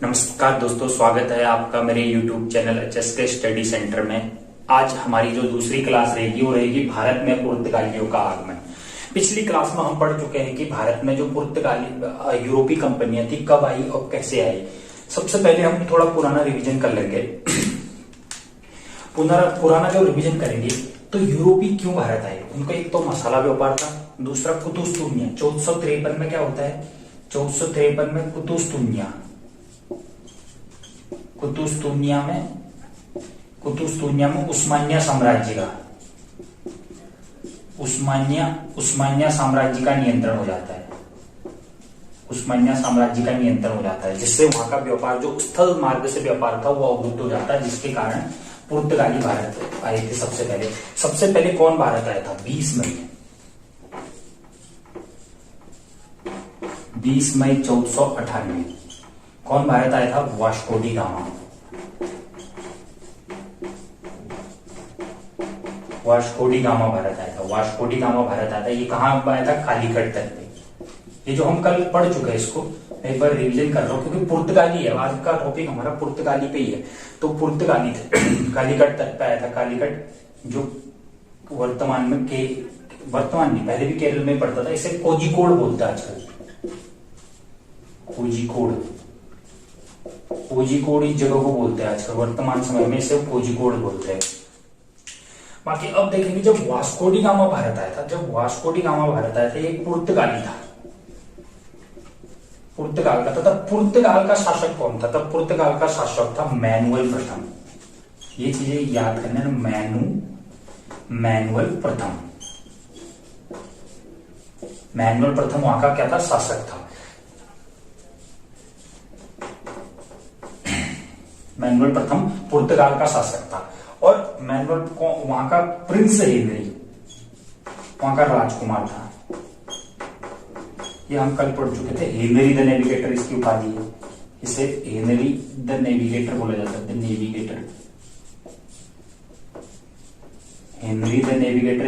नमस्कार दोस्तों, स्वागत है आपका मेरे YouTube channel HSK study centre में। आज हमारी जो दूसरी क्लास रहेगी वो रहेगी भारत में पुर्तगालियों का आगमन। पिछली क्लास में हम पढ़ चुके हैं कि भारत में जो पुर्तगाली यूरोपीय कंपनियां थी कब आई और कैसे आई। सबसे पहले हम थोड़ा पुराना रिवीजन कर लेंगे। पुराना जो रिवीजन करेंगे तो यूरोपी क्यों भारत आए। उनका एक तो मसाला व्यापार था, दूसरा कुतुस्तुनिया। 1453 में क्या होता है, 1453 में कुतुस्तुनिया में उस्मानिया साम्राज्य का नियंत्रण हो जाता है। उस्मानिया साम्राज्य का नियंत्रण हो जाता है, जिससे वहां का व्यापार जो स्थल मार्ग से व्यापार था वो अवरुद्ध हो जाता है, जिसके कारण पुर्तगाली भारत आए थे। सबसे पहले कौन भारत आया था? 20 मई 1498 कौन भारत आया था? Vasco D gamma. Vasco D gamma Bharat आया था। ये कहाँ आया था? कालीकट तट पे। ये जो हम कल पढ़ चुके हैं, इसको मैं एक बार रिवीजन कर रहा हूँ क्योंकि पुर्तगाली है। आज का टॉपिक हमारा पुर्तगाली पे ही है। तो पुर्तगाली थे कालीकट तट पे आया था। कालीकट जो वर्तमान में वर्तमान नहीं, पहले भी केरल में पड़ता था। इसे कोझिकोड बोलते हैं आजकल। कोझिकोड इस जगह को बोलते हैं आजकल, वर्तमान समय में इसे कोझिकोड बोलते हैं। बाकी अब देखेंगे जब वास्को डी गामा भारत आया था, ये एक पुर्तगाली था, पुर्तगाल का था। तब पुर्तगाल का शासक कौन था? तब पुर्तगाल का शासक था मैनुअल प्रथम। ये चीजें याद करना है, मैनुअल प्रथम वहां का क्या था? शासक था। मैनुअल प्रथम पुर्तगाल का शासक था और मैनुअल को वहां का प्रिंस हेनरी, वहां का राजकुमार था। ये हम कल पढ़ चुके थे। हेनरी द नेविगेटर इसकी उपाधि है। इसे हेनरी द नेविगेटर बोला जाता है। हेनरी द नेविगेटर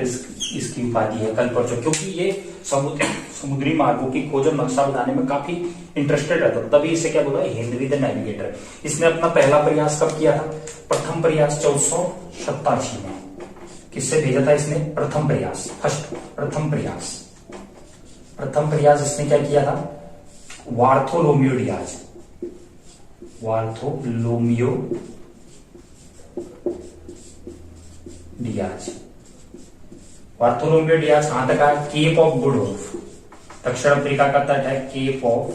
इसकी उपाधि है, कल पढ़ चुके। क्योंकि ये समुद्री मार्गों की खोज और नक्शा बनाने में काफी इंटरेस्टेड रहता था, तभी इसे क्या बोला? Henry the navigator. इसने अपना पहला प्रयास कब किया था? प्रथम प्रयास 1487 में। किससे भेजा था इसने? प्रथम प्रयास इसने क्या किया था? वार्थोलोमियो डियाज कहां तक आया? Cape of Good Hope. दक्षिण अफ्रीका का तट है केप ऑफ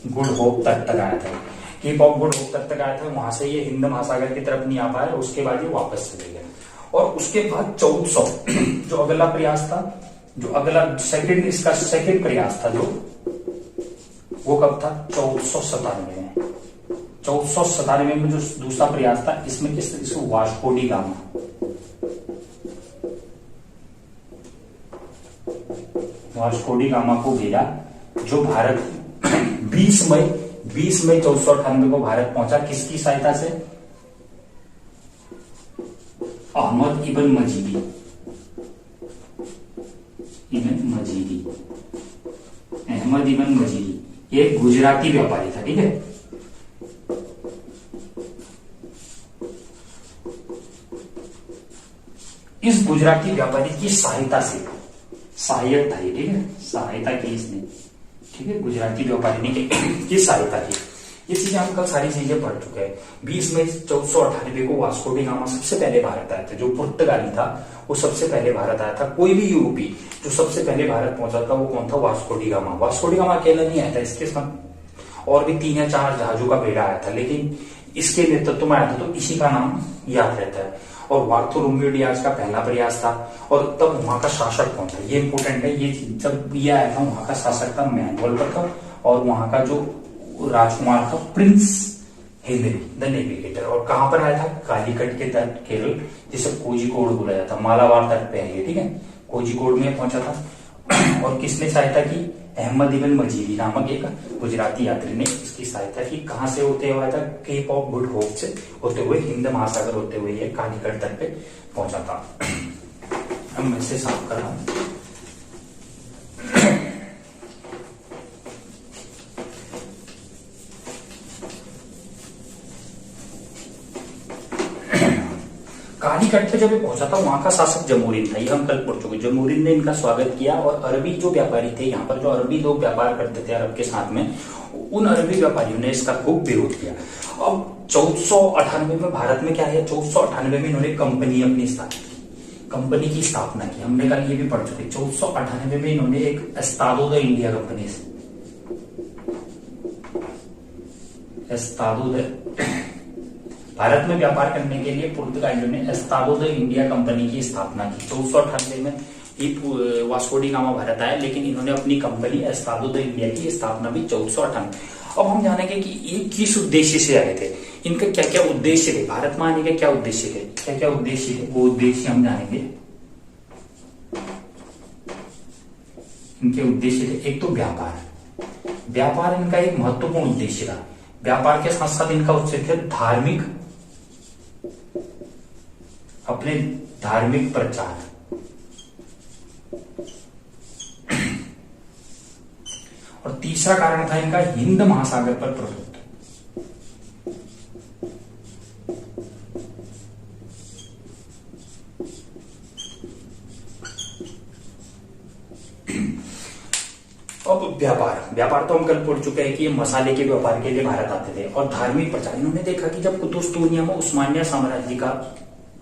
गुड होप तट तक आया था। केप ऑफ गुड होप तट तक आया था। वहां से ये हिंद महासागर की तरफ नहीं आ पाया, उसके बाद ये वापस चले गए। और उसके बाद 1400 जो अगला प्रयास था, इसका सेकंड प्रयास था, जो वो कब था? 1497 में। 1497 में जो दूसरा प्रयास था, इसमें इसको वास्को डी गामा को भेजा, जो भारत 20 मई 1498 को भारत पहुंचा। किसकी सहायता से? अहमद इब्न मजीदी। ये गुजराती व्यापारी था, ठीक है। इस गुजराती व्यापारी की सहायता से सहायक था ये, ठीक है। सहायता की इसने, ठीक है, गुजराती व्यापारी ने की सहायता की। ये चीजें हम कल सारी चीजें पढ़ चुके हैं। 20 मई 1498 को वास्को डी गामा सबसे पहले भारत आया था। जो पुर्तगाली था वो सबसे पहले भारत आया था। कोई भी यूरोपी जो सबसे पहले भारत पहुंचा था वो कौन था? Vasco D gamma. Vasco D gamma अकेला नहीं आया था, इसके साथ और भी 3 या 4 जहाजों का बेड़ा आया था, लेकिन इसके नेतृत्व में आया था, तो इसी का नाम याद रहता है। और वार्थोलोमियो डियाज का पहला प्रयास था। और तब वहां का शासक कौन था? ये इंपोर्टेंट है। ये जब ये आया था, वहां का शासक था मैनुअल प्रथम, और वहां का जो राजकुमार था प्रिंस हेनरी द नेविगेटर। और कहां पर आया था? कालीकट के तट, केरल, जिसे कोझिकोड बोला जाता है। मालाबार तट पे है ये, ठीक है। कोझिकोड में पहुंचा था। और किसने सहायता की? अहमद इब्न मजीदी नामक एक गुजराती यात्री ने इसकी सहायता की। कहां से होते हुए आया था? केप ऑफ गुड होप से होते हुए, हिंद महासागर होते हुए ये कालीकट तट पे पहुंचा था। अब मैं इसे साफ कर रहा हूं। कालीकट पे जब ये पहुंचा था वहां का शासक जमूरिन था, ये हम कल पढ़ चुके। जमूरिन ने इनका स्वागत किया और अरबी जो व्यापारी थे यहाँ पर, जो अरबी लोग व्यापार करते थे अरब के साथ में, उन अरबी व्यापारियों ने इसका खूब विरोध किया। अब 1498 में भारत में क्या है, 1498 में इन्होंने कंपनी अपनी स्थापित की, कंपनी की स्थापना की। हमने कल ये भी पढ़ चुके। 1498 में इन्होंने एक एस्तादो द इंडिया कंपनी से, एस्तादो द, भारत में व्यापार करने के लिए पुर्तगालियों ने एस्तादो द इंडिया कंपनी की स्थापना की। 1498 में ये वास्को डी गामा भारत आया, लेकिन इन्होंने अपनी कंपनी एस्तादो द इंडिया की स्थापना भी 1498। अब हम जानेंगे कि ये किस उद्देश्य से आए थे, इनका क्या क्या उद्देश्य थे, भारत में आने के क्या उद्देश्य थे, क्या क्या उद्देश्य थे, वो उद्देश्य हम जानेंगे। इनके उद्देश्य थे, एक तो व्यापार, व्यापार इनका एक महत्वपूर्ण उद्देश्य था। व्यापार के साथ साथ इनका उद्देश्य थे धार्मिक, अपने धार्मिक प्रचार, और तीसरा कारण था इनका हिंद महासागर पर प्रभुत्व। अब व्यापार, व्यापार तो हम कल पढ़ चुके हैं कि ये मसाले के व्यापार के लिए भारत आते थे। और धार्मिक प्रचार, इन्होंने देखा कि जब कुतुस्तुनिया में उस्मानिया साम्राज्य का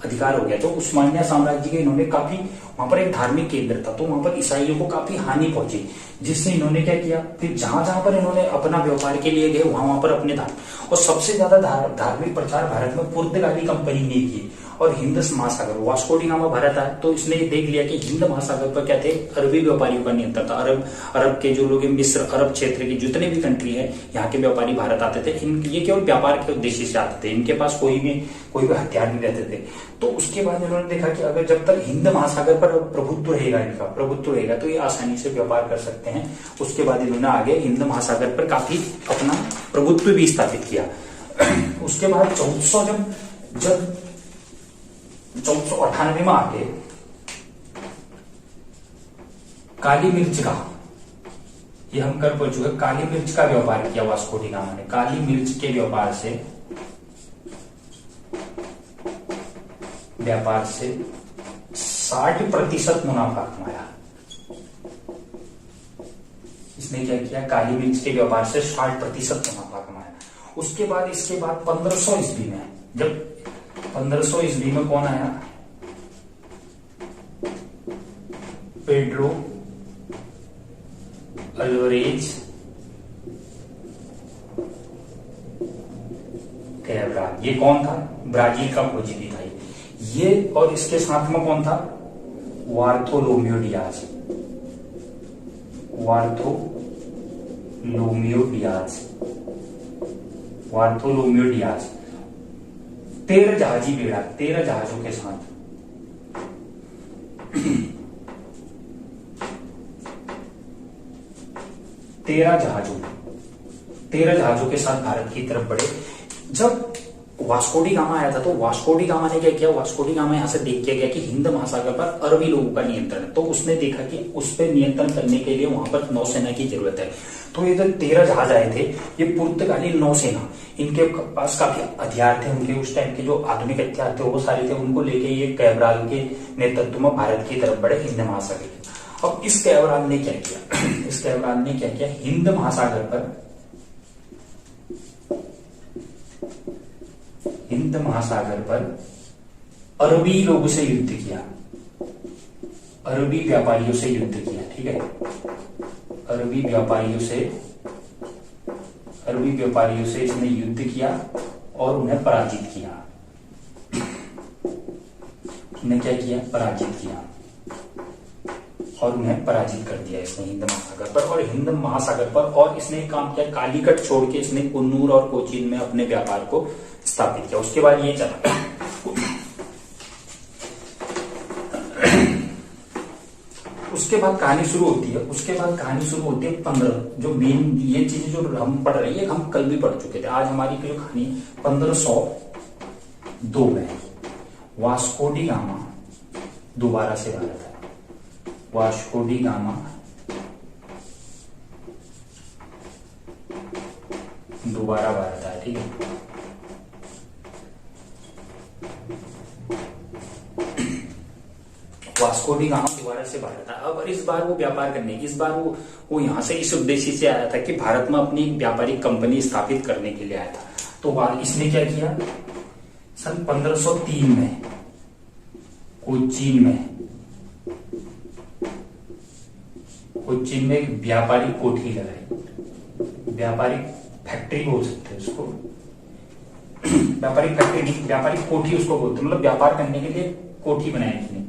अधिकार हो गया, तो उस्मानिया साम्राज्य के इन्होंने काफी, वहां पर एक धार्मिक केंद्र था, तो वहां पर ईसाइयों को काफी हानि पहुंची, जिससे इन्होंने क्या किया, फिर जहां जहां पर इन्होंने अपना व्यापार के लिए गए वहां पर अपने धार्म, और सबसे ज्यादा धार्मिक प्रचार भारत में पुर्तगाली कंपनी ने की। और हिंद महासागर, वास्को डी गामा भारत आया तो इसने देख लिया कि हिंद महासागर पर क्या थे, अरबी व्यापारियों का नियंत्रण था। अरब के जो लोग मिस्र, अरब क्षेत्र की जितने भी कंट्री है, यहाँ के व्यापारी भारत आते थे। ये केवल व्यापार के उद्देश्य से आते थे, इनके पास कोई भी हथियार नहीं रहते थे। तो उसके बाद इन्होंने देखा कि अगर जब तक हिंद महासागर पर प्रभुत्व रहेगा, इनका प्रभुत्व रहेगा, तो ये आसानी से व्यापार कर सकते हैं। उसके बाद इन्होंने आगे हिंद महासागर पर काफी अपना प्रभुत्व भी स्थापित किया। उसके बाद 1498 में आके काली मिर्च का, ये हम कर पढ़ चुके, काली मिर्च का व्यापार किया वास्को डी गामा ने। काली मिर्च के व्यापार से 60% मुनाफा कमाया। इसने क्या किया, काली मिर्च के व्यापार से 60% मुनाफा कमाया। उसके बाद इसके बाद 1500 ईस्वी में, जब 1500 ईस्वी में कौन आया, पेड्रो अल्वारेज कैब्राल, ये कौन था, ब्राजील का खोजी था ये। और इसके साथ में कौन था, वार्थोलोमियो डियाज, वार्थोलोमियो डियाज 13 जहाजी बेड़ा, 13 जहाजों के साथ 13 जहाजों के साथ भारत की तरफ बढ़े। जब वास्को डी गामा आया था तो वास्को डी गामा ने क्या किया, वास्को डी गामा यहां से देख के गया कि हिंद महासागर पर अरबी लोगों का नियंत्रण है, तो उसने देखा कि उस पर नियंत्रण करने के लिए वहां पर नौसेना की जरूरत है। तो ये जो 13 जहाज आए थे, ये पुर्तगाली नौसेना, इनके पास काफी हथियार थे, उनके उस टाइम के जो आधुनिक हथियार थे वो सारे थे, उनको लेके ये कैब्राल के नेतृत्व में भारत की तरफ बढ़े हिंद महासागर। अब इस कैब्राल ने क्या किया, इस कैब्राल ने क्या किया, हिंद महासागर पर अरबी लोगों से युद्ध किया, अरबी व्यापारियों से युद्ध किया, ठीक है, अरबी व्यापारियों से इसने युद्ध किया और उन्हें पराजित किया। उन्हें क्या किया, पराजित किया, और उन्हें पराजित कर दिया इसने हिंद महासागर पर। और हिंद महासागर पर और इसने एक काम किया, कालीकट छोड़ के इसने कुन्नूर और कोचीन में अपने व्यापार को स्थापित किया। उसके बाद ये चला, उसके बाद कहानी शुरू होती है, 15, जो मेन ये चीजें जो हम पढ़ रहे हैं हम कल भी पढ़ चुके थे। आज हमारी जो कहानी 1502 में वास्को डी गामा दोबारा से भारत है, वास्को डी गामा दोबारा भारत आया, ठीक है। वास्को डी गामा दोबारा से भारत आया। अब इस बार वो व्यापार करने, इस बार वो यहाँ से इस उद्देश्य से आया था कि भारत में अपनी व्यापारिक कंपनी स्थापित करने के लिए आया था। तो इसने क्या किया, सन 1503 में कोचीन में एक व्यापारिक कोठी लगाई, व्यापारिक फैक्ट्री बोल सकते हैं उसको, व्यापारिक फैक्ट्री नहीं, व्यापारिक कोठी उसको बोलते हैं, मतलब व्यापार करने के लिए कोठी बनाई इसने,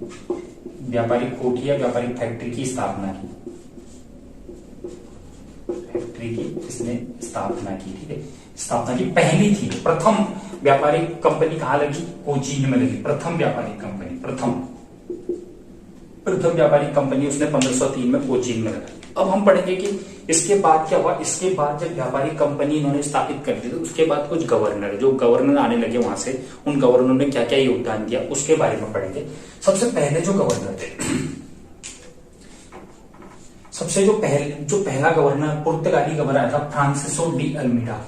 व्यापारिक कोठी या व्यापारिक फैक्ट्री की स्थापना की, फैक्ट्री की इसने स्थापना की। ठीक है, स्थापना की, पहली थी, प्रथम व्यापारिक कंपनी कहाँ लगी, कोचीन में लगी, प्रथम व्यापारिक कंपनी, प्रथम व्यापारिक कंपनी उसने 1503 में कोचीन में लगाई। अब हम पढ़ेंगे कि इसके बाद क्या हुआ। इसके बाद जब व्यापारिक कंपनी इन्होंने स्थापित कर दी तो उसके बाद कुछ गवर्नर, जो गवर्नर आने लगे वहां से, उन गवर्नर ने क्या क्या योगदान दिया उसके बारे में पढ़ेंगे। सबसे पहले जो गवर्नर थे, जो पहला गवर्नर पुर्तगाली गवर्नर था फ्रांसिसो डी अल्मीडा।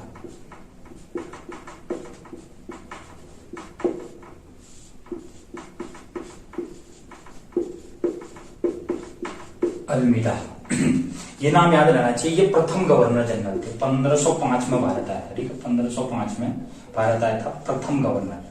ये नाम याद रहना चाहिए। ये प्रथम गवर्नर जनरल थे, 1505 में भारत आया था। ठीक है, 1505 में भारत आया था, प्रथम गवर्नर।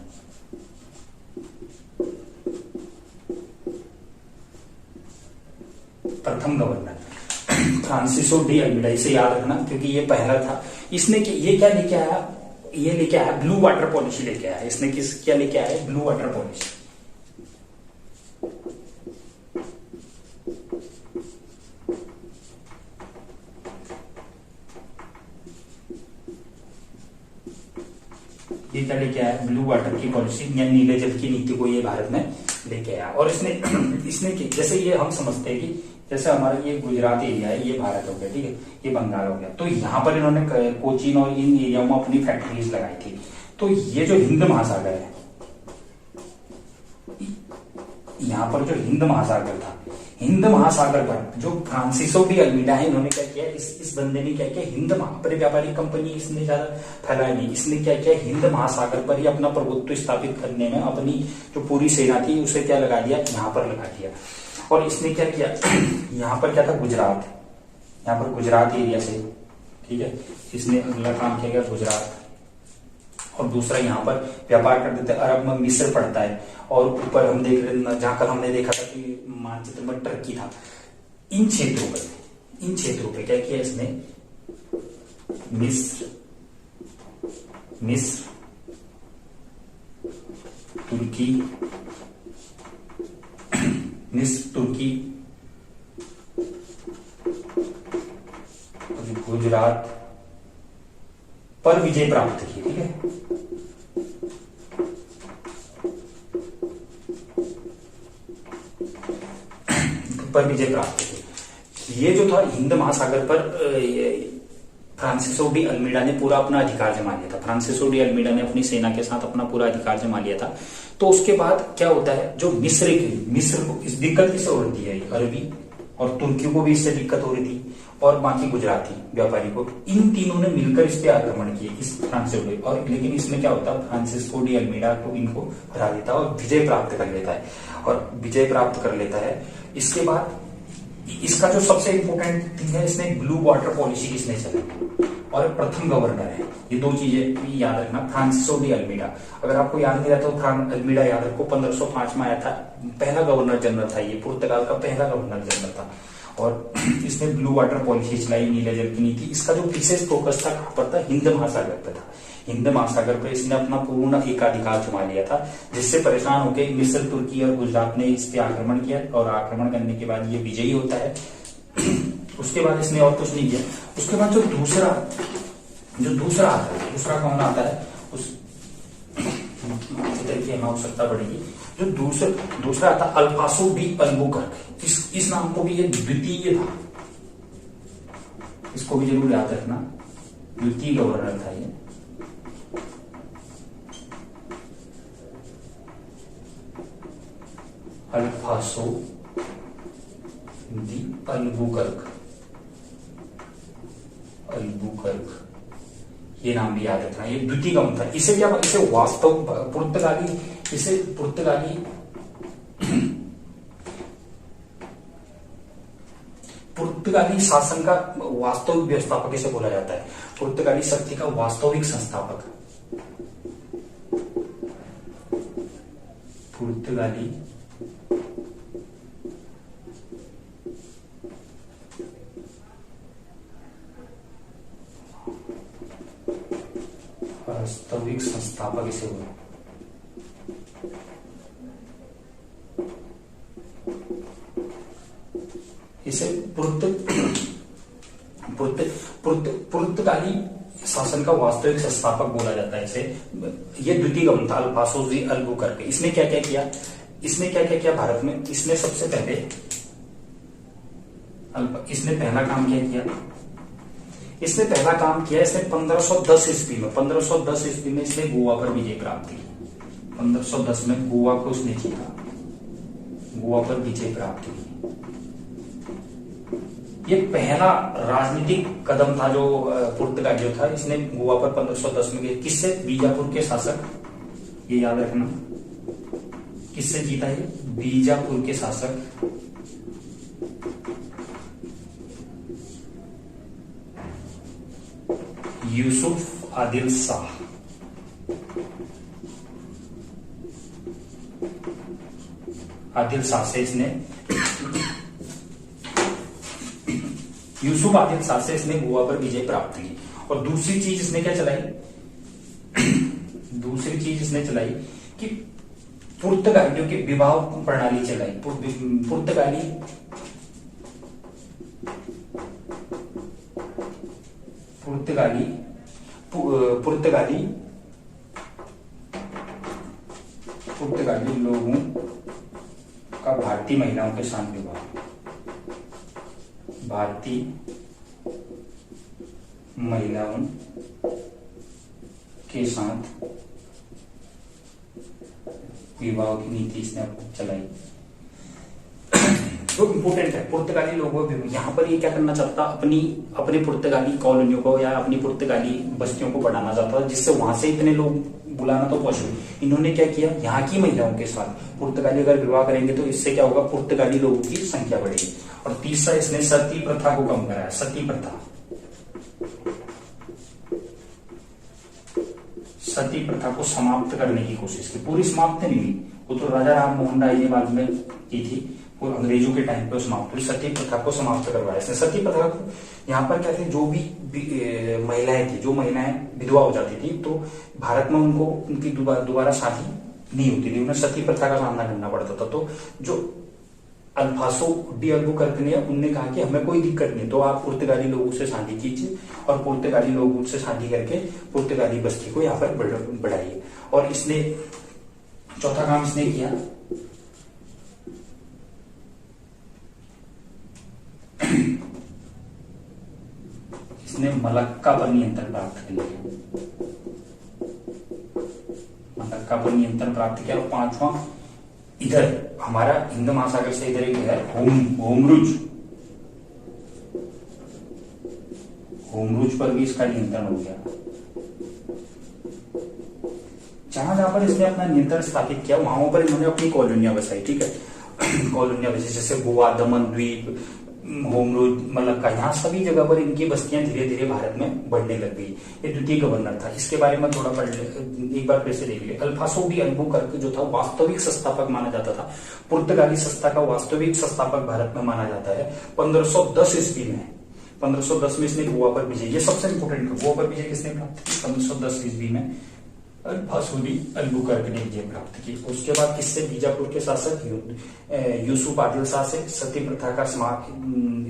फ्रांसिसो डी अल्मीडा, इसे याद रखना क्योंकि ये पहला था। इसने ये क्या लेके आया, ये लेके आया ब्लू वाटर पॉलिसी लेके आया। इसने क्या लेके आया, ब्लू वाटर पॉलिसी। ये क्या लेके आया, ब्लू वाटर की पॉलिसी या नीले जल की नीति को ये भारत में लेके आया। और इसने जैसे ये हम समझते हैं कि जैसे हमारा ये गुजरात एरिया है, ये भारत हो गया, ठीक है, ये बंगाल हो गया, तो यहाँ पर इन्होंने कोचीन और इन एरियाओं में अपनी फैक्ट्रीज लगाई थी। तो ये जो हिंद महासागर है, यहाँ पर जो हिंद महासागर था, हिंद महासागर पर जो फ्रांसिसो डी अल्मीडा है, इन्होंने क्या किया, इस बंदे ने क्या किया, हिंद पर व्यापारिक कंपनी इसने ज्यादा फैलाई नहीं, इसने क्या किया, हिंद महासागर पर ही अपना प्रभुत्व स्थापित करने में अपनी जो पूरी सेना थी उसे क्या लगा दिया, यहाँ पर लगा दिया। और इसने क्या किया, यहाँ पर क्या था, गुजरात, यहाँ पर गुजरात एरिया से, ठीक है, इसने अगला काम किया गया गुजरात। और दूसरा यहाँ पर व्यापार कर देते, अरब में मिस्र पड़ता है, और ऊपर हम देख रहे, जहां कल हमने देखा था कि मानचित्र में टर्की था। इन क्षेत्रों पे क्या किया इसने, मिस्र, तुर्की, गुजरात पर विजय प्राप्त की। ठीक है, पर विजय प्राप्त की। ये जो था हिंद महासागर पर फ्रांसिसो डी अल्मीडा ने पूरा अपना अधिकार जमा लिया था। फ्रांसिसो डी अल्मीडा ने अपनी सेना के साथ अपना पूरा अधिकार जमा लिया था। तो उसके बाद क्या होता है, जो मिस्र को इस दिक्कत किससे हो रही है, अरबी और तुर्की को भी इससे दिक्कत हो रही थी, और बाकी गुजराती व्यापारी को, इन तीनों ने मिलकर इस पे आक्रमण किए, इस फ्रांसिसो। और लेकिन इसमें क्या होता है, फ्रांसिसो डी अल्मीडा को इनको हरा देता है और विजय प्राप्त कर लेता है। इसके बाद इसका जो सबसे इंपॉर्टेंट थिंग है, इसने ब्लू वाटर पॉलिसी किसने चलाई, और प्रथम गवर्नर है। ये दो चीजें याद रखना, फ्रांसिसो डी अल्मीडा। अगर आपको याद नहीं रहता तो अल्मीडा याद रखो, 1505 में आया था, पहला गवर्नर जनरल था, ये पुर्तगाल का पहला गवर्नर जनरल था। और इसने ब्लू वाटर पॉलिसी चलाई, नीले जल की नीति। इसका जो विशेष फोकस था कहां पर था, हिंद महासागर पर था। हिंद महासागर पर इसने अपना पूर्ण एकाधिकार जमा लिया था, जिससे परेशान होकर मिस्र, तुर्की और गुजरात ने इस पे आक्रमण किया, और आक्रमण करने के बाद ये विजयी होता है। उसके बाद इसने और कुछ नहीं किया। उसके बाद जो दूसरा आता है, दूसरा कौन आता है, उस की हमें आवश्यकता पड़ेगी। जो दूसरा आता अल्फासो डी अल्बुकर्क, इस नाम को भी ये द्वितीय था, इसको भी जरूर याद रखना, द्वितीय गवर्नर था ये। अल्फासो दी अल्बुकर्क, ये नाम भी याद रखना, ये द्वितीय गवर्नर था। इसे क्या, इसे वास्तव पुर्तगाली पुर्तगाली शासन का वास्तविक व्यवस्थापक इसे बोला जाता है, पुर्तगाली शक्ति का वास्तविक संस्थापक, पुर्तगाली वास्तविक संस्थापक इसे बोला। इसे पुर्तगाली शासन का वास्तविक संस्थापक बोला जाता है इसे। ये द्वितीय गवर्नर था अल्फासो दी अल्बुकर्क। इसने क्या क्या किया, इसने क्या क्या किया भारत में, इसने सबसे पहले इसने पहला काम क्या किया, इसने पहला काम किया, इसने 1510 ईस्वी में 1510 ईस्वी में इसने गोवा पर विजय प्राप्त की। 1510 में गोवा को उसने जीता, गोवा पर विजय प्राप्त की। ये पहला राजनीतिक कदम था जो पुर्तगालियों था, इसने गोवा पर 1510 में गए। किससे? बीजापुर के शासक, ये याद रखना, किससे जीता है? बीजापुर के शासक यूसुफ आदिल शाह। आदिल शाह से इसने यूसुफ आदिल शाह से इसने गोवा पर विजय प्राप्त की। और दूसरी चीज इसने क्या चलाई, दूसरी चीज इसने चलाई कि पुर्तगालियों की विवाह प्रणाली चलाई। पुर्तगाली लोगों का भारतीय महिलाओं के साथ विवाह, भारतीय महिलाओं के साथ विवाह की नीति इसने चलाई। जो इंपोर्टेंट है, पुर्तगाली लोगों को यहाँ पर ये क्या करना चाहता, अपनी पुर्तगाली कॉलोनियों को या अपनी पुर्तगाली बस्तियों को बढ़ाना चाहता था, जिससे वहां से इतने लोग बुलाना तो पॉसिबल। इन्होंने क्या किया, यहाँ की महिलाओं के साथ पुर्तगाली अगर विवाह करेंगे तो इससे क्या होगा, पुर्तगाली लोगों की संख्या बढ़ेगी। और तीसरा, इसने सती प्रथा को कम कराया। सती प्रथा को समाप्त करने की कोशिश की। पूरी समाप्त नहीं हुई, वो तो राजा राम मोहन राय ने बाद में की थी, वो अंग्रेजों के टाइम पे समाप्त हुई। सती प्रथा को समाप्त करवाया इसने। सती प्रथा को यहाँ पर क्या थे, जो भी महिलाएं थी, जो महिलाएं विधवा हो जाती थी तो भारत में उनको उनकी दोबारा शादी नहीं होती थी, उन्हें सती प्रथा का सामना करना पड़ता था। तो जो अल्फासो डी अल्बुकर्क ने, उनने कहा कि हमें कोई दिक्कत नहीं, तो आप पुर्तगाली लोगों से शादी कीजिए और पुर्तगाली लोगों से शादी करके पुर्तगाली बस्ती को यहाँ पर बढ़ाइए। और इसने चौथा काम इसने किया, इसने मलक्का पर नियंत्रण प्राप्त किया। मलक्का पर नियंत्रण प्राप्त किया। और पांचवा, इधर हमारा हिंद महासागर से इधर एक है होमरुज पर भी इसका नियंत्रण हो गया। जहां जहां पर इसने अपना नियंत्रण स्थापित किया वहां पर इन्होंने अपनी कॉलोनियां बसाई। ठीक है, कॉलोनियां बसाई, जैसे गोवा, दमन द्वीप, होमरुज, मलक्का, यहाँ सभी जगह पर इनकी बस्तियां धीरे धीरे भारत में बढ़ने लग गई। ये द्वितीय गवर्नर था, इसके बारे में थोड़ा पढ़ ले, एक बार फिर से देख ले। अल्फासो डी अल्बुकर्क जो था वास्तविक संस्थापक माना जाता था, पुर्तगाली सत्ता का वास्तविक संस्थापक भारत में माना जाता है। 1510 ईस्वी में 1510 में इसने गोवा पर विजय, ये सबसे इंपोर्टेंट, गोवा पर विजय किसने प्राप्त की? 1510 ईस्वी में अल्फासो डी अल्बुकर्क ने विजय प्राप्त की। उसके बाद किससे? बीजापुर के शासक यूसुफ आदिल शाह से सती प्रथा का समाप्त।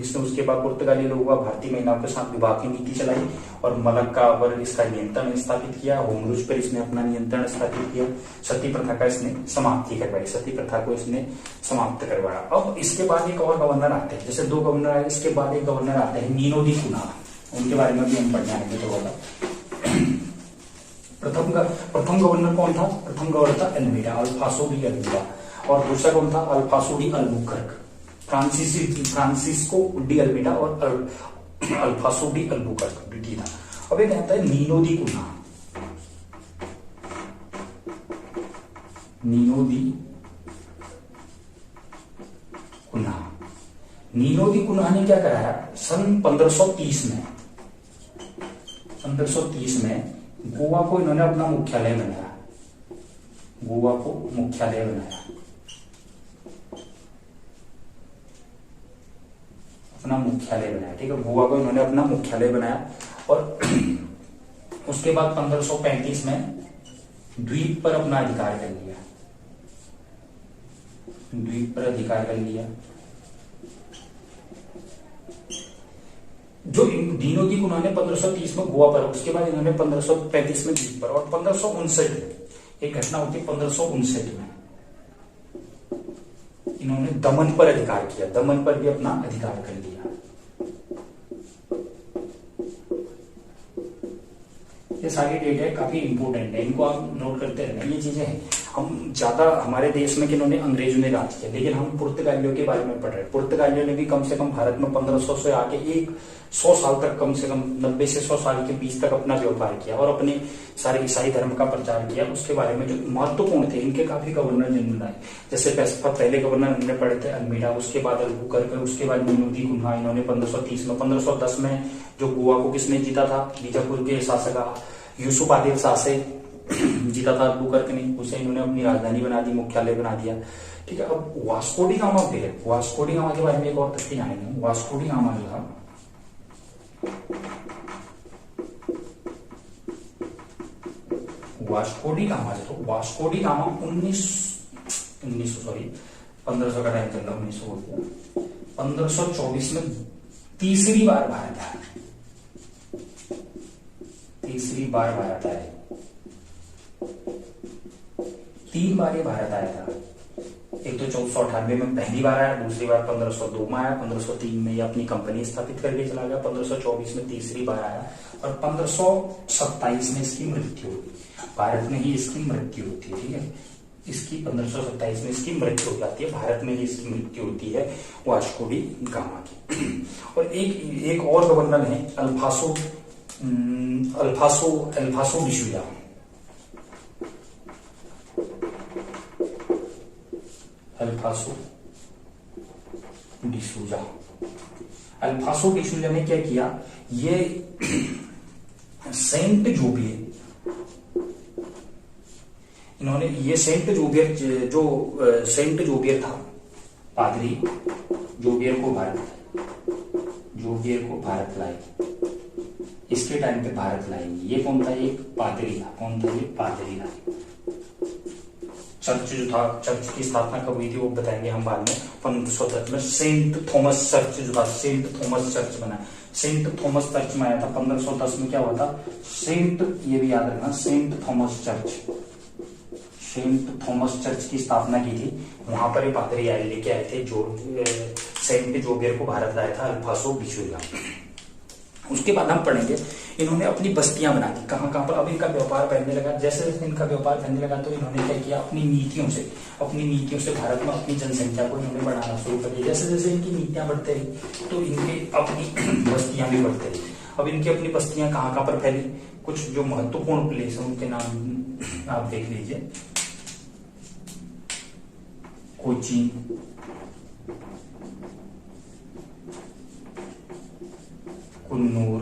इसने उसके बाद पुर्तगाली लोगों का भारतीय महिलाओं के साथ विवाह की नीति चलाई और मलक्का पर इसका नियंत्रण स्थापित किया। होमरुज पर इसने अपना नियंत्रण स्थापित किया। सती प्रथा का इसने समाप्ति करवाई, सती प्रथा को इसने समाप्त करवाया। अब इसके बाद एक और गवर्नर आते हैं, जैसे दो गवर्नर आए, इसके बाद एक गवर्नर आते हैं नीनो दी कुना, उनके बारे में भी हम पढ़ने आएंगे थोड़ा। प्रथम गवर्नर कौन था? प्रथम गवर्नर था एल्मीडा, अल्फासो डी अल्मीडा। और दूसरा कौन था? अल्फासो de Albuquerque, Francisco de Almeida और अल्फासो डी अल्बुकर्क द्वितीय था। अब ये कहता है नीनो दी कुना, नीनो दी कुन्हा ने क्या कराया, सन 1530 में, 1530 में गोवा को इन्होंने अपना मुख्यालय बनाया, गोवा को मुख्यालय बनाया, अपना मुख्यालय बनाया, ठीक है, गोवा को इन्होंने अपना मुख्यालय बनाया। और उसके बाद 1535 में द्वीप पर अपना अधिकार कर लिया, द्वीप पर अधिकार कर लिया। जो दीनो दी कुन्हा ने 1530 में गोवा पर, उसके बाद इन्होंने 1535 में द्वीप पर, और 1559 में एक घटना होती है, 1559 में इन्होंने दमन पर अधिकार किया, दमन पर भी अपना अधिकार कर लिया। ये सारी डेट है, काफी इंपोर्टेंट है, इनको आप नोट करते रहना। ये चीजें हैं, हम ज्यादा हमारे देश में किन्होंने, अंग्रेजों ने राज किया, लेकिन हम पुर्तगालियों के बारे में पढ़ रहे हैं। पुर्तगालियों ने भी कम से कम भारत में 1500 से आके 100 साल तक, कम से कम 90 से 100 साल के बीच तक अपना व्यापार किया और अपने सारे ईसाई धर्म का प्रचार किया। उसके बारे में जो महत्वपूर्ण थे, इनके काफी गवर्नर जनरल आए, जैसे पहले गवर्नर हमने पढ़े थे अल्मीडा, उसके बाद अल्बुकर्क, उसके बाद नीनो दी कुन्हा। इन्होंने 1530 में, 1510 में जो गोवा को किसने जीता था, बीजापुर के शासक यूसुफ आदिल शाह से जीता था अल्बुकर्क ने, उसे इन्होंने अपनी राजधानी बना दी, मुख्यालय बना दिया, ठीक है। अब वास्को डी गामा पे, वास्को डी गामा के बारे में एक और तथ्य जानेंगे। वास्को डी गामा जो था, वास्को डी गामा जो था, वास्को डी गामा 1500 का टाइम चल रहा, 1900 हो गया, 1524 में तीसरी बार भारत आया, तीसरी बार भारत आया। 3 बार ये भारत आया था, एक तो 1498 में पहली बार आया, दूसरी बार 1502 में आया, 1503 में ये अपनी कंपनी स्थापित करके चला गया, 1524 में तीसरी बार आया, और 1527 में इसकी मृत्यु हुई। भारत में ही इसकी मृत्यु होती है, ठीक है, इसकी 1527 में इसकी मृत्यु हो जाती है, भारत में ही इसकी मृत्यु होती है वास्को डी गामा की। और एक और गवर्नर है अल्फासो डिसूजा, अल्फासो डिसूजा ने क्या किया, ये सेंट जोबियर, इन्होंने ये सेंट जोबियर, जो सेंट जोबियर था पादरी, जोबियर को भारत लाए, इसके टाइम पे भारत लाएंगे। ये कौन था, एक पादरी था, कौन था, ये पादरी था। चर्च जो था, चर्च की स्थापना कब हुई थी वो बताएंगे हम बाद में। 1510 में सेंट थॉमस चर्च जो था, सेंट थॉमस चर्च बना, सेंट थॉमस चर्च में आया था। 1510 में क्या हुआ था, सेंट, ये भी याद रखना, सेंट थॉमस चर्च की स्थापना की थी। वहां पर ये पादरी आए, लेके आए थे, जो सेंट जोबियर को भारत लाया था अल्फासो डिसूजा। उसके बाद हम पढ़ेंगे, इन्होंने अपनी बस्तियां बना दी, कहां पर। अब इनका व्यापार फैलने लगा, जैसे जैसे इनका व्यापार फैलने लगा तो इन्होंने क्या किया, अपनी नीतियों से भारत में अपनी जनसंख्या को इन्होंने बढ़ाना शुरू कर दिया। जैसे जैसे इनकी नीतियां बढ़ते रही तो इनके अपनी बस्तियां भी बढ़ते रही। अब इनकी अपनी बस्तियां कहां पर फैली, कुछ जो महत्वपूर्ण प्लेस है उनके नाम आप देख लीजिए। कोचीन, कुन्नूर,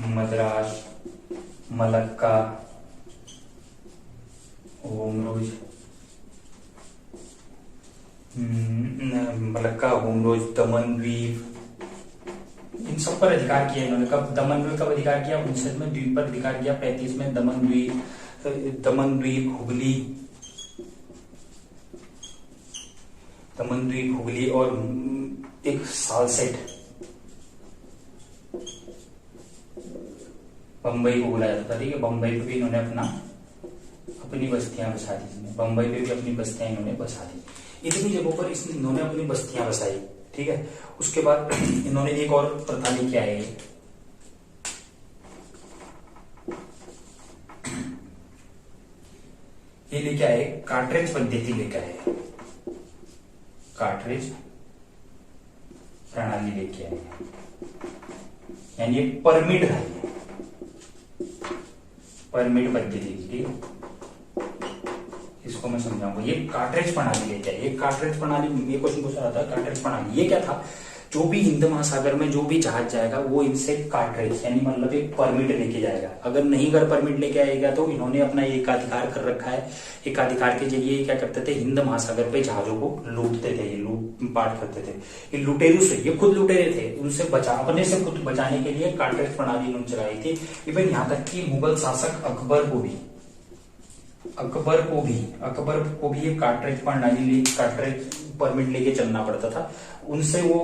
मद्रास, मलक्का, होमरोज, दमन द्वीप, इन सब पर अधिकार किया इन्होंने। कब दमन द्वीप कब अधिकार किया, 19 में द्वीप पर अधिकार किया, 35 में दमन द्वीप, हुगली और एक सालसेट, बंबई को बुलाया जाता था, ठीक है। बंबई पे भी इन्होंने अपनी बस्तियां बसा दी, बंबई पे भी अपनी बस्तियां इन्होंने बसा दी। इतनी जगहों पर इन्होंने अपनी बस्तियां बसाई, ठीक है। उसके बाद इन्होंने एक और प्रथा लेके आए, ये लेके आए, कार्ट्रेज पद्धति लेके आए, कार्ट्रेज प्रणाली लेके आए, यानी ये परमिट है, परमिट पद्धति, ठीक है, इसको मैं समझाऊंगा। ये कार्ट्रिज प्रणाली है क्या? ये कार्ट्रिज प्रणाली, ये क्वेश्चन पूछा जाता है कार्ट्रिज प्रणाली। ये क्या था? जो भी हिंद महासागर में जो भी जहाज जाएगा वो इनसे कार्ट्रिज यानी मतलब एक परमिट लेके जाएगा। अगर नहीं अगर परमिट लेके आएगा तो इन्होंने अपना एकाधिकार कर रखा है। एकाधिकार के जरिए क्या करते थे? हिंद महासागर पे जहाजों को लूटते थे, ये लूट पाट करते थे। ये लुटेरू से, ये खुद लुटेरे थे, उनसे अपने से खुद बचाने के लिए कार्ट्रिज प्रणाली इन्होंने चलाई थी। इवन यहाँ तक कि मुगल शासक अकबर को भी ये कार्ट्रिज प्रणाली, कार्ट्रिज परमिट लेके चलना पड़ता था। उनसे वो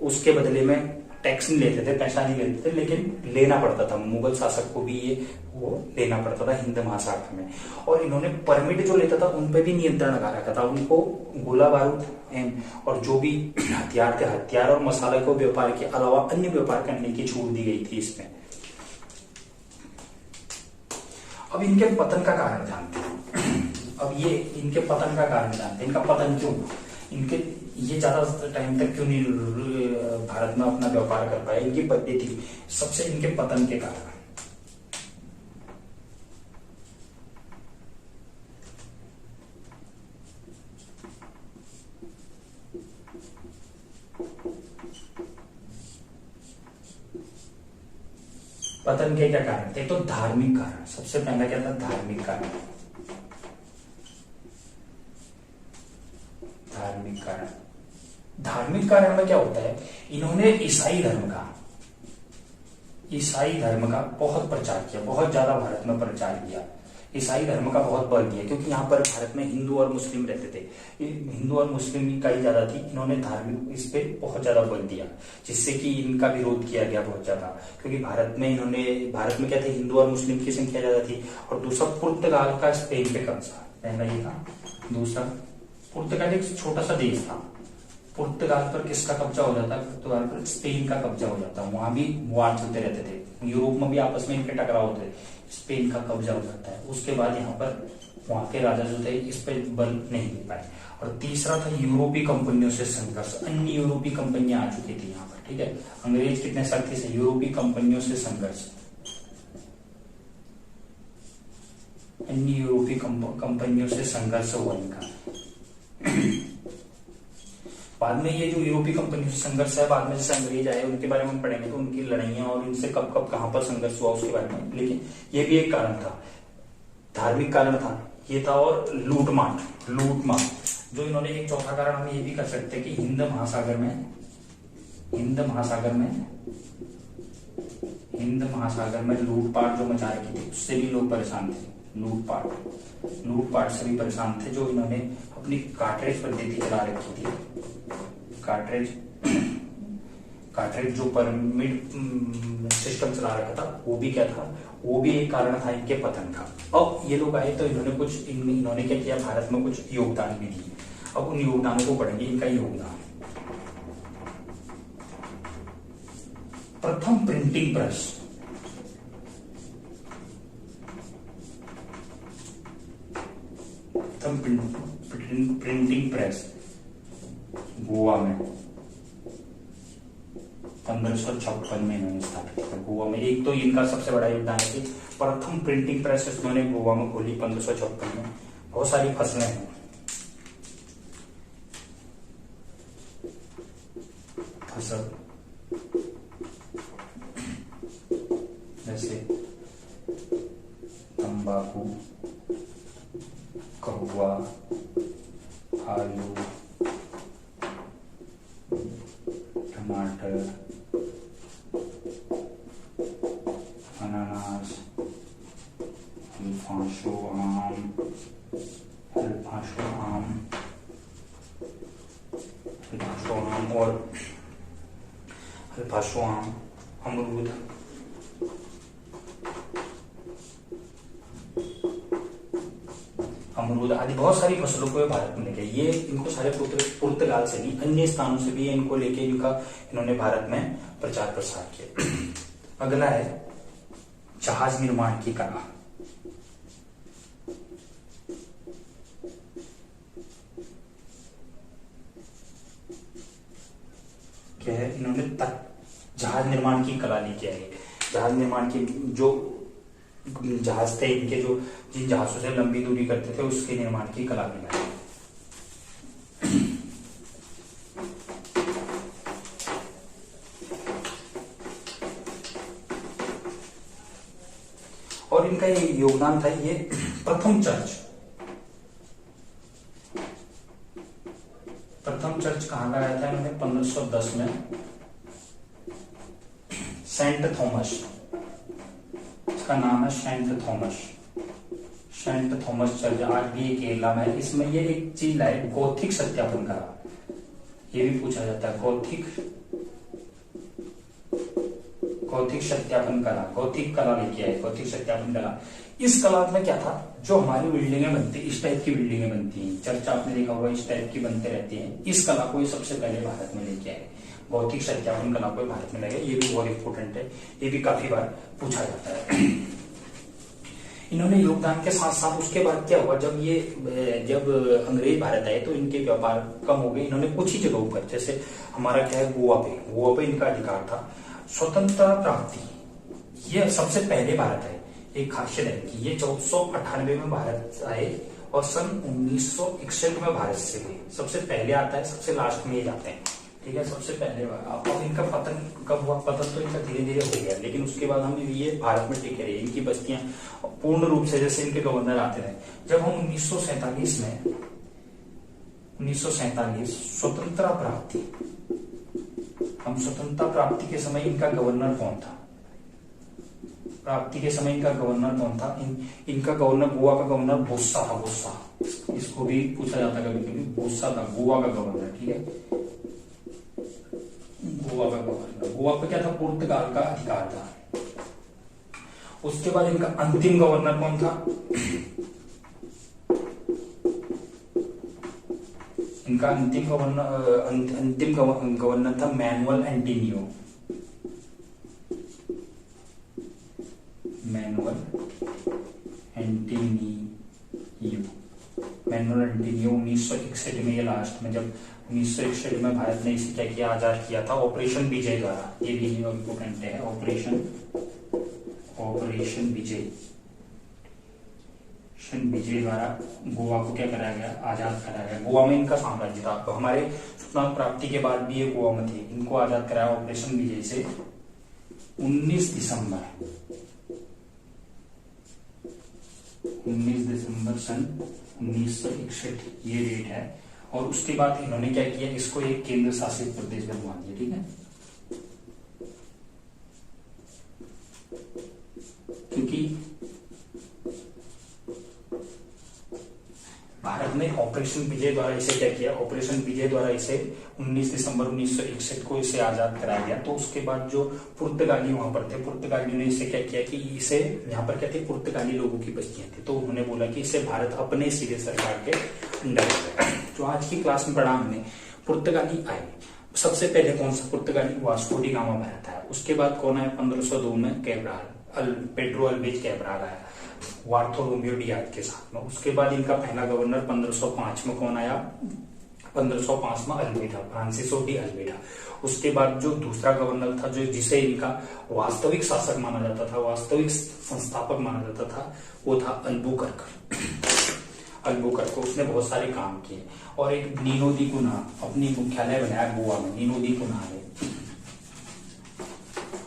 उसके बदले में टैक्स नहीं लेते थे, पैसा नहीं लेते थे, लेकिन लेना पड़ता था। मुगल शासक को भी ये वो लेना पड़ता था हिंद महासागर में। और इन्होंने परमिट जो लेता था उन पे भी नियंत्रण लगा रखा था। उनको गोला बारूद और जो भी हथियार थे, हथियार और मसाले को व्यापार के अलावा अन्य व्यापार करने की छूट दी गई थी इसमें। अब इनके पतन का कारण जानते हैं। अब ये इनके पतन का कारण जानते हैं। इनका पतन क्यों? इनके ये ज्यादा टाइम तक क्यों नहीं भारत में अपना व्यापार कर पाए? इनकी पद्धति सबसे इनके पतन के कारण। पतन के क्या कारण थे? तो धार्मिक कारण। सबसे पहला क्या था? धार्मिक कारण। धार्मिक कारण में क्या होता है? इन्होंने ईसाई धर्म का बहुत प्रचार किया, बहुत ज्यादा भारत में प्रचार किया। ईसाई धर्म का बहुत बल दिया, क्योंकि यहाँ पर भारत में हिंदू और मुस्लिम रहते थे। हिंदू और मुस्लिम की कई ज्यादा थी। इन्होंने धार्मिक इस पे बहुत ज्यादा बल दिया, जिससे कि इनका विरोध किया गया बहुत ज्यादा। क्योंकि भारत में क्या थे? हिंदू और मुस्लिम की संख्या ज्यादा थी। और दूसरा पुर्तगाल का स्पेन पे कब्जा, पहला ये था। दूसरा, पुर्तगाल एक छोटा सा देश था। पुर्तगाल पर किसका कब्जा हो जाता है? पुर्तगाल पर स्पेन का कब्जा हो जाता है। वहां भी वार चलते रहते थे, यूरोप में भी आपस में इनके टकराव होते। स्पेन का कब्जा हो जाता है। उसके बाद यहाँ पर वहां के राजा जो थे इस पर बल नहीं दे पाए। और तीसरा था यूरोपीय कंपनियों से संघर्ष। अन्य यूरोपीय कंपनियां आ चुकी थी यहाँ पर, ठीक है। अंग्रेज कितने शक्ति से? यूरोपीय कंपनियों से संघर्ष। अन्य यूरोपीय कंपनियों से संघर्ष हुआ इनका। बाद में ये जो यूरोपीय कंपनी से संघर्ष है, बाद में जैसे अंग्रेज आए उनके बारे में हम पढ़ेंगे, तो उनकी लड़ाइयां और इनसे कब कब कहां पर संघर्ष हुआ उसके बारे में। लेकिन ये भी एक कारण था, धार्मिक कारण था ये था। और लूटमार जो इन्होंने, एक चौथा कारण हम ये भी कर सकते हैं कि हिंद महासागर में लूटपाट जो मचा रखी थी, उससे भी लोग परेशान थे। लूटपाट से भी परेशान थे, जो इन्होंने अपनी कार्ट्रिज पद्धति चला रखी थी। कार्ट्रिज जो परमिट सिस्टम चला रखा था, वो भी क्या था? वो भी एक कारण था इनके पतन का। अब ये लोग आए तो इन्होंने क्या किया? भारत में कुछ योगदान भी दिए। अब उन योगदानों को पढ़ेंगे। इनका योगदान, प्रथम printing press. Printing press Goa में 1556 में इन्होंने स्थापित किया। गोवा में एक तो इनका सबसे बड़ा योगदान है कि प्रथम प्रिंटिंग प्रेस इन्होंने गोवा में खोली 1556 में। बहुत सारी फसलें हैं, फसल जैसे तंबाकू, कहुआ, आलू, टमाटर, अनानास, अल्फांसो आम, अमरूद, आदि बहुत सारी फसलों को भारत में लेके, ये इनको सारे पुर्तगाल से नहीं, अन्य स्थानों से भी इनको लेके इन्होंने भारत में प्रचार प्रसार किया। अगला है जहाज निर्माण की कला। क्या है? इन्होंने जहाज निर्माण की कला लेके आई। जहाज निर्माण की जो जहाज थे इनके, जो जिन जहाजों से लंबी दूरी करते थे उसके निर्माण की कला दिखाई। और इनका ये योगदान था, ये प्रथम चर्च कहां लगाया था इन्होंने? 1510 में सेंट थॉमस, इसका नाम है सेंट थॉमस चर्च, आज भी केरला में है। इसमें ये एक चीज लाए, गौथिक सत्यापन करा, ये भी पूछा जाता है, गौथिक सत्यापन कला, गौथिक कला लेके आए, गौथिक सत्यापन कला। इस कला में क्या था, जो हमारी बिल्डिंगें बनती, इस टाइप की बिल्डिंगें बनती हैं, चर्च आपने देखा होगा इस टाइप की बनते रहती हैं, इस कला को ये सबसे पहले भारत में लेके आए, गौथिक सत्यापन कला को भारत में लगे। ये भी बहुत इंपॉर्टेंट है, ये भी काफी बार पूछा जाता है। इन्होंने योगदान के साथ साथ उसके बाद क्या हुआ, जब अंग्रेज भारत आए तो इनके व्यापार कम हो गए। इन्होंने कुछ ही जगहों पर, जैसे हमारा क्या है गोवा पे इनका अधिकार था। स्वतंत्रता प्राप्ति, ये सबसे पहले भारत है, एक खासियत है कि ये 1498 में भारत आए और सन 1961 में भारत से गए। सबसे पहले आता है, सबसे लास्ट में ये जाते हैं, ठीक है, सबसे पहले। अब इनका पतन कब हुआ? पतन तो इनका धीरे धीरे हो गया, लेकिन उसके बाद हम ये भारत में टिके रहे, इनकी बस्तियां पूर्ण रूप से, जैसे इनके गवर्नर आते रहे। जब हम 1947 स्वतंत्रता प्राप्ति, हम स्वतंत्रता प्राप्ति के समय इनका गवर्नर कौन था? इनका गवर्नर, गोवा का गवर्नर बोस्सा था, इसको भी पूछा जाता है कभी कभी, बोस्सा था गोवा का गवर्नर, ठीक है, गोवा का गवर्नर। गोवा पे क्या था? पुर्तगाल का अधिकार था। उसके बाद इनका अंतिम गवर्नर कौन था? इनका अंतिम गवर्नर था मैनुअल एंटीनियो। मैनुअल एंटीनियो 1961 में, ये लास्ट में, जब 1961 में भारत ने इसे क्या किया, आजाद किया था ऑपरेशन विजय द्वारा। ये भी इंपॉर्टेंट है, ऑपरेशन विजय द्वारा गोवा को क्या कराया गया? आजाद कराया गया। गोवा में इनका साम्राज्य था। तो हमारे स्वतंत्रता प्राप्ति के बाद भी ये गोवा में थे, इनको आजाद कराया ऑपरेशन विजय से। 19 दिसंबर सन 1961 ये डेट है। और उसके बाद इन्होंने क्या किया, इसको एक केंद्र शासित प्रदेश बनवा दिया, ठीक है, क्योंकि भारत ने ऑपरेशन विजय द्वारा इसे क्या किया, ऑपरेशन विजय द्वारा इसे 19 दिसंबर 1961 को इसे आजाद कराया गया। तो उसके बाद जो पुर्तगाली वहां पर थे, पुर्तगाली ने इसे क्या किया कि इसे, यहाँ पर क्या थे, पुर्तगाली लोगों की बस्तियां थी, तो उन्होंने बोला कि इसे भारत अपने सीधे सरकार के अंडर है। जो आज की क्लास में पढ़ा हमने, पुर्तगाली आए। सबसे पहले कौन सा पुर्तगाली? वास्को डी गामा भारत आया। उसके बाद कौन आया? 1502 में कैब्राल, पेड्रो अल्वेज कैब्राल आया, बार्थोलोमेओ डियाज के साथ में। उसके बाद इनका पहला गवर्नर 1505 में कौन आया? 1505 में अल्मेडा, फ्रांसिसो डी अल्मेडा। उसके बाद जो दूसरा गवर्नर था, जो जिसे इनका वास्तविक शासक माना जाता था, वास्तविक संस्थापक माना जाता था, वो था अल्बुकर्क। उसने बहुत सारे काम किए। और एक नीनो दी कुन्हा अपनी मुख्यालय बनाया गोवा में, नीनो दी कुन्हा ने।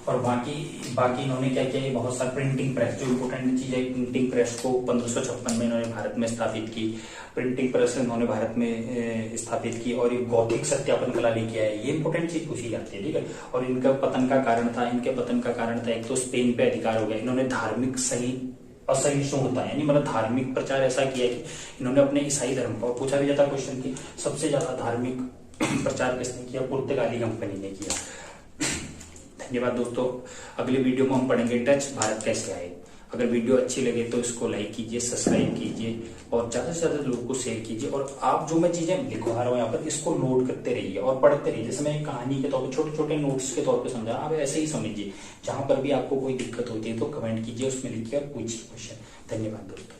और बाकी इन्होंने क्या किया, बहुत सारे प्रिंटिंग प्रेस, जो इम्पोर्टेंट चीज है, प्रिंटिंग प्रेस को 1556 में इन्होंने भारत में स्थापित की। प्रिंटिंग प्रेस इन्होंने भारत में स्थापित की। और एक गौथिक सत्यापन कला लेके आए। ये इंपॉर्टेंट चीज पूछी जाती है, ठीक है। और इनका पतन का कारण था, एक तो स्पेन पे अधिकार हो गया। इन्होंने धार्मिक असहिष्णुता यानी मतलब धार्मिक प्रचार ऐसा किया कि इन्होंने अपने ईसाई धर्म को, पूछा भी जाता क्वेश्चन की सबसे ज्यादा धार्मिक प्रचार किसने किया? पुर्तगाली कंपनी ने किया। धन्यवाद दोस्तों। अगले वीडियो में हम पढ़ेंगे डच भारत कैसे आए। अगर वीडियो अच्छी लगे तो इसको लाइक कीजिए, सब्सक्राइब कीजिए और ज्यादा से ज्यादा लोगों को शेयर कीजिए। और आप जो मैं चीजें लिखवा रहा हूँ यहाँ पर, इसको नोट करते रहिए और पढ़ते रहिए। जैसे मैं एक कहानी के तौर पर छोटे छोटे नोट्स के तौर पर समझा, आप ऐसे ही समझिए। जहां पर भी आपको कोई दिक्कत होती है तो कमेंट कीजिए, उसमें लिखिए और पूछिए क्वेश्चन। धन्यवाद दोस्तों।